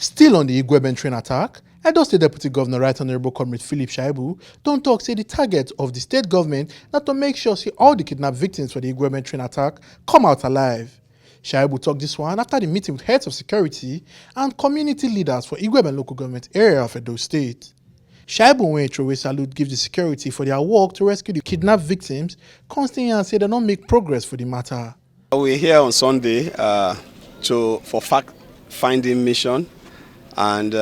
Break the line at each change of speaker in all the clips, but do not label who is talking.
Still on the Govumet train attack, Edo State Deputy Governor Right Honorable Comrade Philip Shaibu don't talk say the target of the state government not to make sure say all the kidnapped victims for the Govumet train attack come out alive. Shaibu talked this one after the meeting with heads of security and community leaders for Govumet local government area of Edo State. Shaibu went through a salute give the security for their work to rescue the kidnapped victims, constantly and say they don't make progress for the matter.
We're here on Sunday for fact-finding mission, and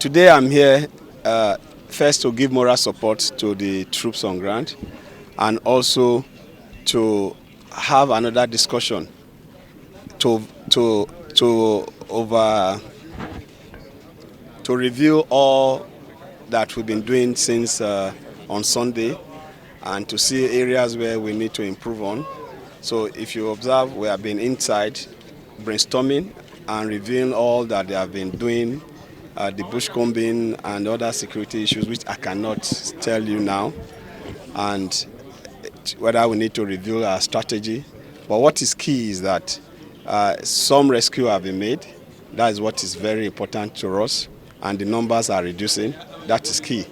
today I'm here first to give moral support to the troops on ground, and also to have another discussion to review all that we've been doing since on Sunday, and to see areas where we need to improve on. So if you observe, we have been inside brainstorming and reviewing all that they have been doing, the bushcombing and other security issues which I cannot tell you now, and whether we need to review our strategy. But what is key is that some rescue have been made. That is what is very important to us, and the numbers are reducing. That is key.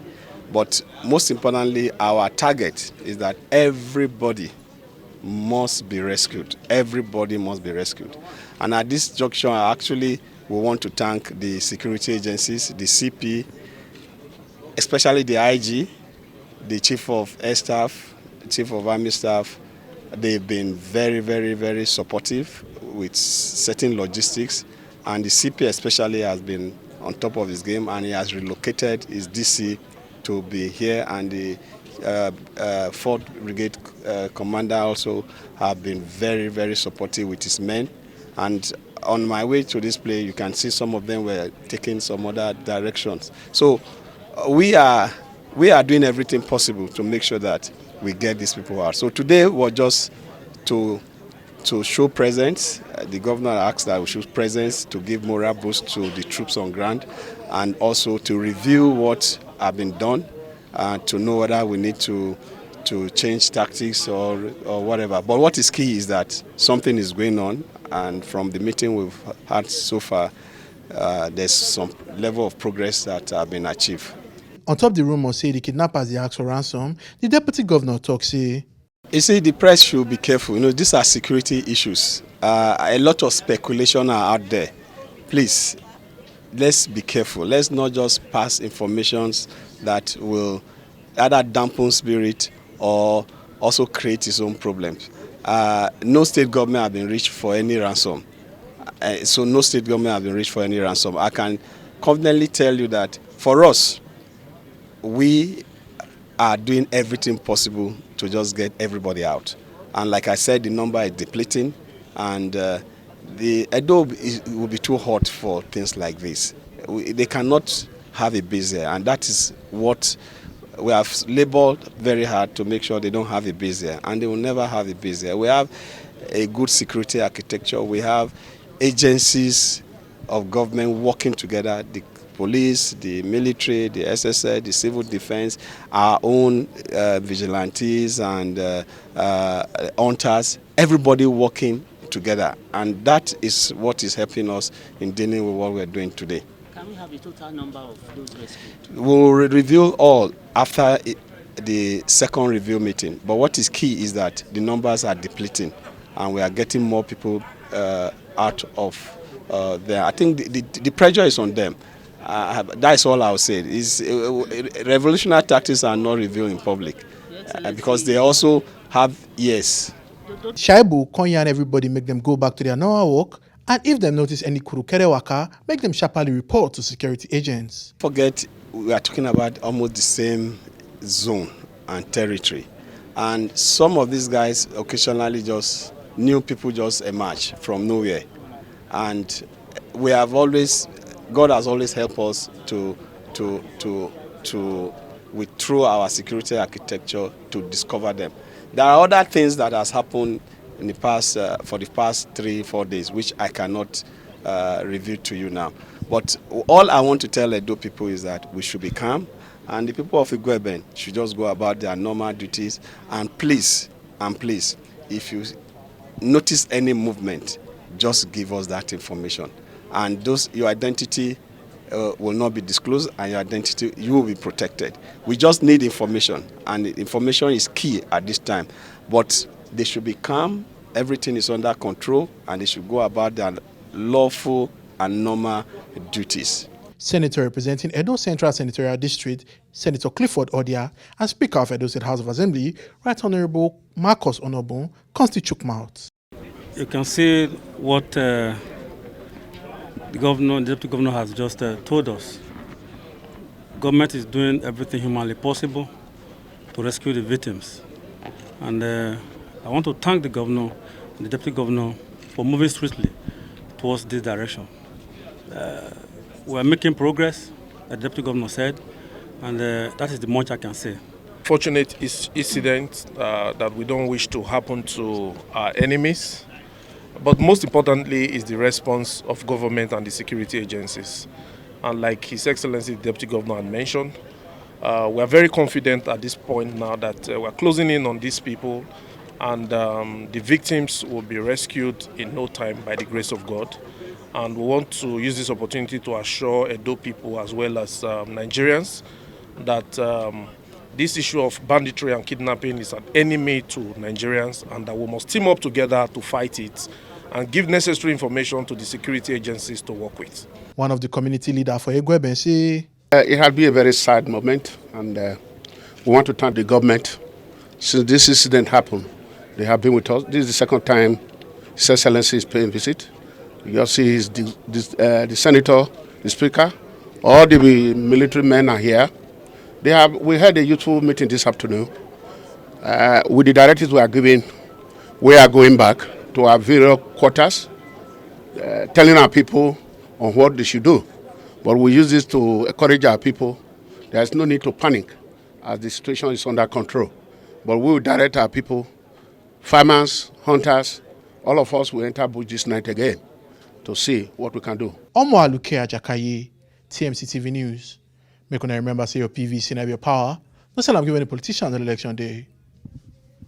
But most importantly, our target is that everybody must be rescued. Everybody must be rescued. And at this junction, we want to thank the security agencies, the CP, especially the IG, the Chief of Air Staff, the Chief of Army Staff. They've been very, very, very supportive with certain logistics, and the CP especially has been on top of his game, and he has relocated his DC to be here, and the 4th Brigade Commander also have been very, very supportive with his men. And on my way to this place, you can see some of them were taking some other directions. So we are doing everything possible to make sure that we get these people out. So today was just to show presence. The governor asked that we show presence to give moral boost to the troops on ground, and also to review what have been done, to know whether we need to change tactics or whatever. But what is key is that something is going on, and from the meeting we've had so far, there's some level of progress that have been achieved.
On top the rumor say the kidnappers they asked for ransom, the deputy governor talks say,
you see, the press should be careful. These are security issues. A lot of speculation are out there. Please, let's be careful. Let's not just pass informations that will either dampen spirit or also create its own problems. No state government have been reached for any ransom. So no state government have been reached for any ransom. I can confidently tell you that for us, we are doing everything possible to just get everybody out. And like I said, the number is depleting, and the Edo will be too hot for things like this. They cannot have a base there, and that is what we have labored very hard to make sure they don't have a base there, and they will never have a base there. We have a good security architecture. We have agencies of government working together, the police, the military, the SSL, the civil defense, our own vigilantes and hunters, everybody working together. And that is what is helping us in dealing with what we're doing today.
Can we have a total number of those rescued?
We'll reveal all after the second review meeting. But what is key is that the numbers are depleting, and we are getting more people out of there. I think the pressure is on them. That's all I'll say. Revolutionary tactics are not revealed in public because they also have yes.
Shaibu can yarn everybody make them go back to their normal work, and if they notice any kurukere waka, make them sharply report to security agents.
Forget, we are talking about almost the same zone and territory, and some of these guys occasionally just new people just emerge from nowhere, and we have always. God has always helped us through our security architecture to discover them. There are other things that has happened in the past for the past 3-4 days, which I cannot reveal to you now. But all I want to tell Edo people is that we should be calm, and the people of Govumet should just go about their normal duties. And please, if you notice any movement, just give us that information. and your identity will not be disclosed, and your identity, you will be protected. We just need information, and information is key at this time. But they should be calm, everything is under control, and they should go about their lawful and normal duties.
Senator representing Edo Central Senatorial District, Senator Clifford Odia, and Speaker of Edo State House of Assembly, Right Honorable Marcus Onobun, constitute mouth.
You can see what the deputy governor has just told us. Government is doing everything humanly possible to rescue the victims. And I want to thank the governor and the deputy governor for moving swiftly towards this direction. We are making progress, as the deputy governor said, and that is the much I can say.
Fortunate incident that we don't wish to happen to our enemies. But most importantly is the response of government and the security agencies. And like His Excellency the Deputy Governor had mentioned, we are very confident at this point now that we are closing in on these people, and the victims will be rescued in no time by the grace of God. And we want to use this opportunity to assure Edo people as well as Nigerians that this issue of banditry and kidnapping is an enemy to Nigerians, and that we must team up together to fight it and give necessary information to the security agencies to work with.
One of the community leaders for Egweben say,
it has been a very sad moment, and we want to thank the government. Since this incident happened, they have been with us. This is the second time His Excellency is paying visit. You see the senator, the speaker, all the military men are here. We had a youthful meeting this afternoon. With the directives we are giving, we are going back to our various quarters, telling our people on what they should do. But we use this to encourage our people. There is no need to panic as the situation is under control. But we will direct our people, farmers, hunters, all of us will enter bush this night again to see what we can do.
Omo Aluke Ajakaye, TMC TV News. Make una remember say your PVC and your power. No say I'm giving a politician on election day.